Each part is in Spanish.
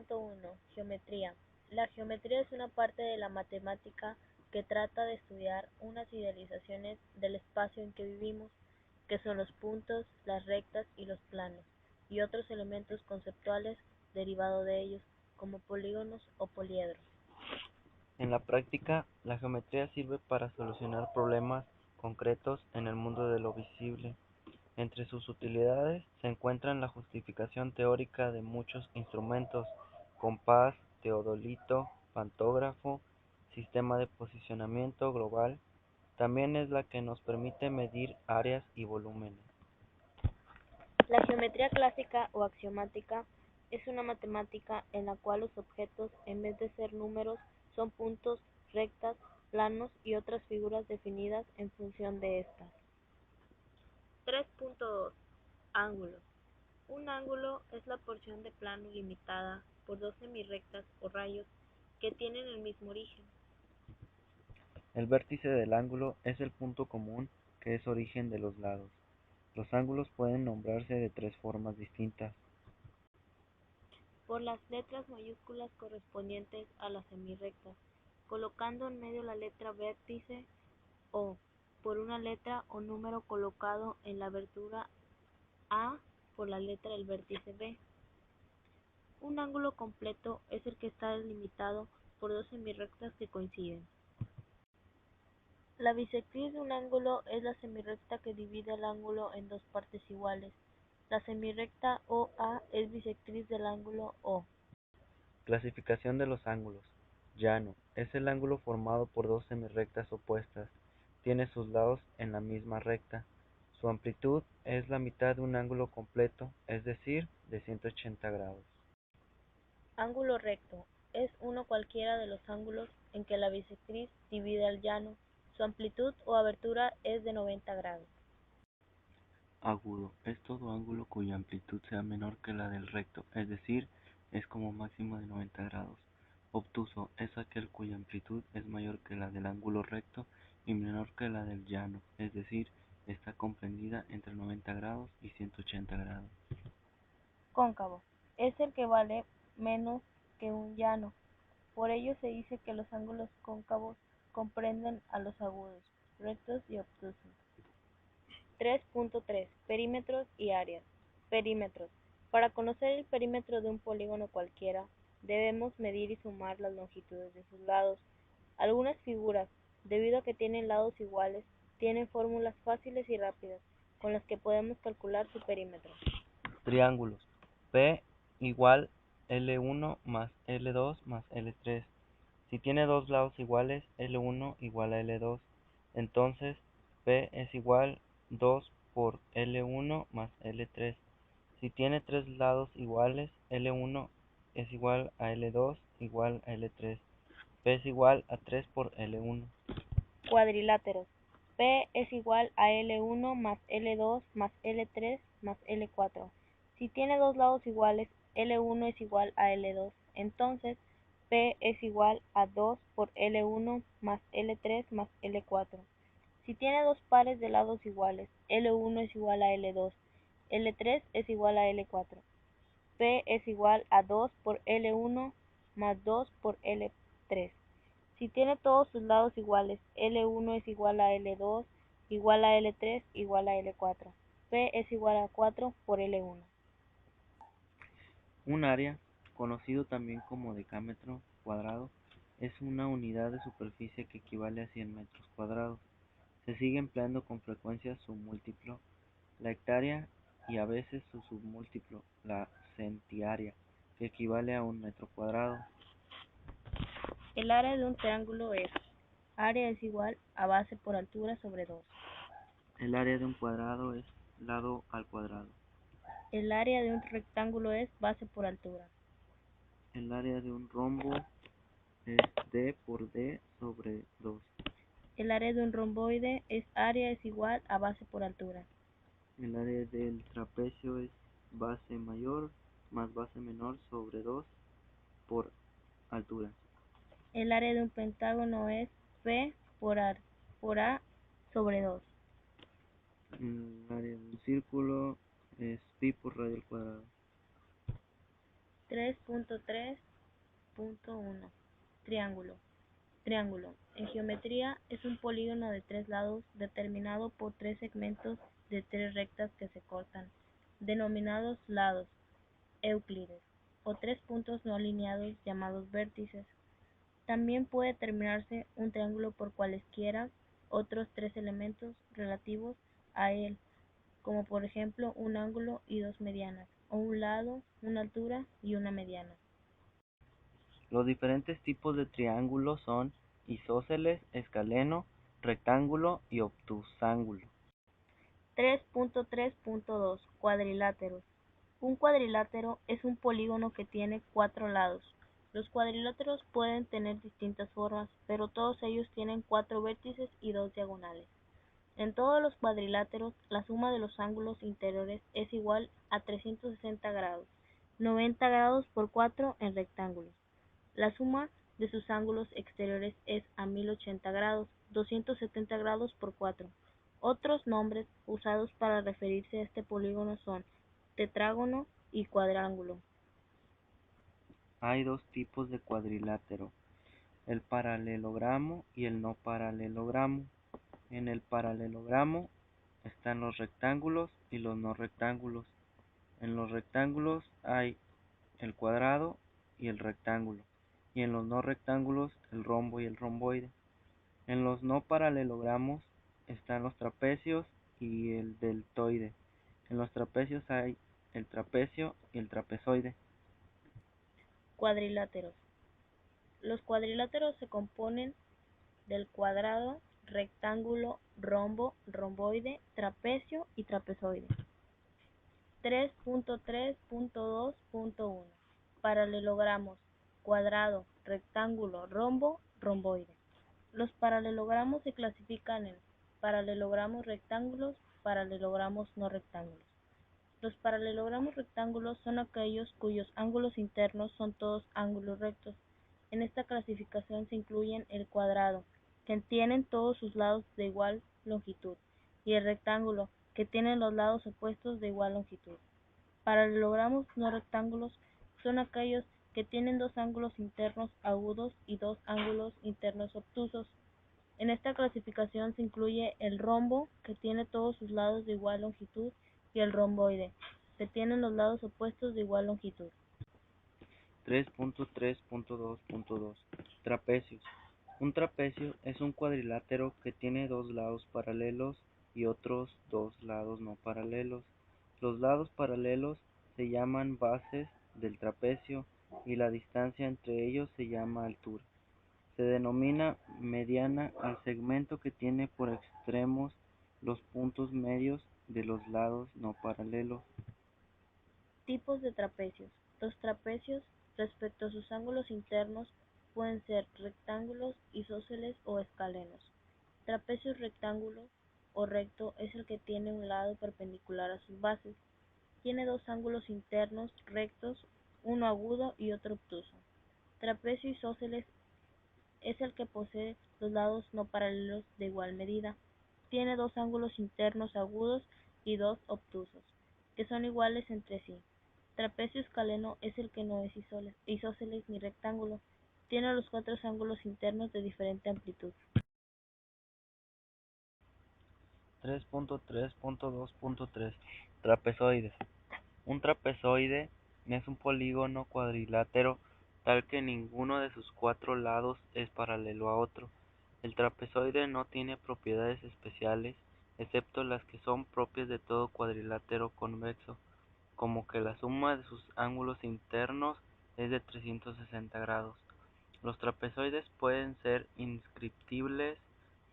3.1 Geometría. La geometría es una parte de la matemática que trata de estudiar unas idealizaciones del espacio en que vivimos, que son los puntos, las rectas y los planos, y otros elementos conceptuales derivados de ellos, como polígonos o poliedros. En la práctica, la geometría sirve para solucionar problemas concretos en el mundo de lo visible. Entre sus utilidades se encuentran la justificación teórica de muchos instrumentos: compás, teodolito, pantógrafo, sistema de posicionamiento global. También es la que nos permite medir áreas y volúmenes. La geometría clásica o axiomática es una matemática en la cual los objetos, en vez de ser números, son puntos, rectas, planos y otras figuras definidas en función de estas. 3.2 Ángulo. Un ángulo es la porción de plano limitada por dos semirrectas o rayos que tienen el mismo origen. El vértice del ángulo es el punto común que es origen de los lados. Los ángulos pueden nombrarse de tres formas distintas: Por las letras mayúsculas correspondientes a las semirrectas, colocando en medio la letra vértice, o por una letra o número colocado en la abertura A por la letra del vértice B. Un ángulo completo es el que está delimitado por dos semirrectas que coinciden. La bisectriz de un ángulo es la semirrecta que divide el ángulo en dos partes iguales. La semirrecta OA es bisectriz del ángulo O. Clasificación de los ángulos. Llano: es el ángulo formado por dos semirrectas opuestas. Tiene sus lados en la misma recta. Su amplitud es la mitad de un ángulo completo, es decir, de 180 grados. Ángulo recto es uno cualquiera de los ángulos en que la bisectriz divide al llano. Su amplitud o abertura es de 90 grados. Agudo: es todo ángulo cuya amplitud sea menor que la del recto, es decir, es como máximo de 90 grados. Obtuso: es aquel cuya amplitud es mayor que la del ángulo recto y menor que la del llano, es decir, está comprendida entre 90 grados y 180 grados. Cóncavo es el que vale menos que un llano. Por ello se dice que los ángulos cóncavos comprenden a los agudos, rectos y obtusos. 3.3 Perímetros y áreas. Perímetros. Para conocer el perímetro de un polígono cualquiera, debemos medir y sumar las longitudes de sus lados. Algunas figuras, debido a que tienen lados iguales, tienen fórmulas fáciles y rápidas, con las que podemos calcular su perímetro. Triángulos: P igual L1 más L2 más L3. Si tiene dos lados iguales, L1 igual a L2, entonces P es igual 2 por L1 más L3. Si tiene tres lados iguales, L1 es igual a L2 igual a L3. P es igual a 3 por L1. Cuadriláteros. P es igual a L1 más L2 más L3 más L4. Si tiene dos lados iguales, L1 es igual a L2. Entonces, P es igual a 2 por L1 más L3 más L4. Si tiene dos pares de lados iguales, L1 es igual a L2. L3 es igual a L4. P es igual a 2 por L1 más 2 por L3. Si tiene todos sus lados iguales, L1 es igual a L2, igual a L3, igual a L4. P es igual a 4 por L1. Un área, conocido también como decámetro cuadrado, es una unidad de superficie que equivale a 100 metros cuadrados. Se sigue empleando con frecuencia su múltiplo, la hectárea, y a veces su submúltiplo, la centiárea, que equivale a un metro cuadrado. El área de un triángulo es: área es igual a base por altura sobre 2. El área de un cuadrado es lado al cuadrado. El área de un rectángulo es base por altura. El área de un rombo es d por d sobre 2. El área de un romboide es área es igual a base por altura. El área del trapecio es base mayor más base menor sobre 2 por altura. El área de un pentágono es P por A sobre 2. El área de un círculo es pi por radio al cuadrado. 3.3.1 Triángulo. Triángulo, en geometría, es un polígono de tres lados determinado por tres segmentos de tres rectas que se cortan, denominados lados Euclides, o tres puntos no alineados llamados vértices. También puede terminarse un triángulo por cualesquiera otros tres elementos relativos a él, como por ejemplo un ángulo y dos medianas, o un lado, una altura y una mediana. Los diferentes tipos de triángulos son isósceles, escaleno, rectángulo y obtusángulo. 3.3.2 Cuadriláteros. Un cuadrilátero es un polígono que tiene cuatro lados. Los cuadriláteros pueden tener distintas formas, pero todos ellos tienen cuatro vértices y dos diagonales. En todos los cuadriláteros, la suma de los ángulos interiores es igual a 360 grados, 90 grados por 4 en rectángulos. La suma de sus ángulos exteriores es a 1080 grados, 270 grados por 4. Otros nombres usados para referirse a este polígono son tetrágono y cuadrángulo. Hay dos tipos de cuadrilátero, el paralelogramo y el no paralelogramo. En el paralelogramo están los rectángulos y los no rectángulos. En los rectángulos hay el cuadrado y el rectángulo, y en los no rectángulos el rombo y el romboide. En los no paralelogramos están los trapecios y el deltoide. En los trapecios hay el trapecio y el trapezoide. Cuadriláteros. Los cuadriláteros se componen del cuadrado, rectángulo, rombo, romboide, trapecio y trapezoide. 3.3.2.1 Paralelogramos: cuadrado, rectángulo, rombo, romboide. Los paralelogramos se clasifican en paralelogramos rectángulos, paralelogramos no rectángulos. Los paralelogramos rectángulos son aquellos cuyos ángulos internos son todos ángulos rectos. En esta clasificación se incluyen el cuadrado, que tienen todos sus lados de igual longitud, y el rectángulo, que tienen los lados opuestos de igual longitud. Paralelogramos no rectángulos son aquellos que tienen dos ángulos internos agudos y dos ángulos internos obtusos. En esta clasificación se incluye el rombo, que tiene todos sus lados de igual longitud, y el romboide, que tiene los lados opuestos de igual longitud. 3.3.2.2 Trapecios. Un trapecio es un cuadrilátero que tiene dos lados paralelos y otros dos lados no paralelos. Los lados paralelos se llaman bases del trapecio y la distancia entre ellos se llama altura. Se denomina mediana al segmento que tiene por extremos los puntos medios de los lados no paralelos. Tipos de trapecios. Los trapecios, respecto a sus ángulos internos, pueden ser rectángulos, isósceles o escalenos. Trapecio rectángulo o recto es el que tiene un lado perpendicular a sus bases. Tiene dos ángulos internos rectos, uno agudo y otro obtuso. Trapecio isósceles es el que posee los lados no paralelos de igual medida. Tiene dos ángulos internos agudos y dos obtusos, que son iguales entre sí. Trapecio escaleno es el que no es isósceles ni rectángulo. Tiene los cuatro ángulos internos de diferente amplitud. 3.3.2.3 Trapezoides. Un trapezoide es un polígono cuadrilátero tal que ninguno de sus cuatro lados es paralelo a otro. El trapezoide no tiene propiedades especiales, excepto las que son propias de todo cuadrilátero convexo, como que la suma de sus ángulos internos es de 360 grados. Los trapezoides pueden ser inscriptibles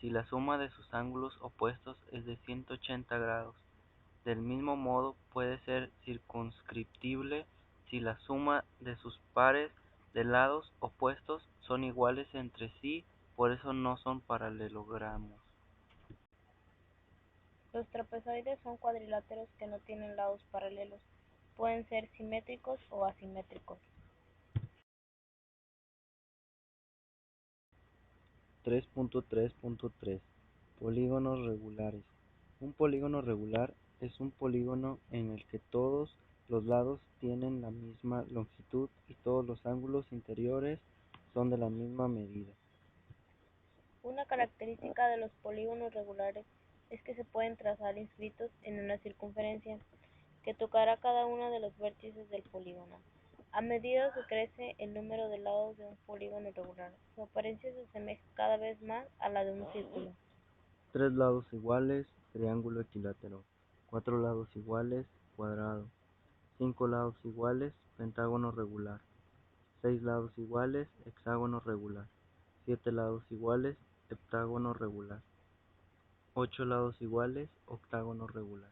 si la suma de sus ángulos opuestos es de 180 grados. Del mismo modo, puede ser circunscriptible si la suma de sus pares de lados opuestos son iguales entre sí, por eso no son paralelogramos. Los trapezoides son cuadriláteros que no tienen lados paralelos. Pueden ser simétricos o asimétricos. 3.3.3 Polígonos regulares. Un polígono regular es un polígono en el que todos Los lados tienen la misma longitud y todos los ángulos interiores son de la misma medida. Una característica de los polígonos regulares es que se pueden trazar inscritos en una circunferencia, que tocará cada uno de los vértices del polígono. A medida que crece el número de lados de un polígono regular, su apariencia se asemeja cada vez más a la de un círculo. 3 lados iguales, triángulo equilátero. 4 lados iguales, cuadrado. 5 lados iguales, pentágono regular. 6 lados iguales, hexágono regular. 7 lados iguales, heptágono regular. 8 lados iguales, octágono regular.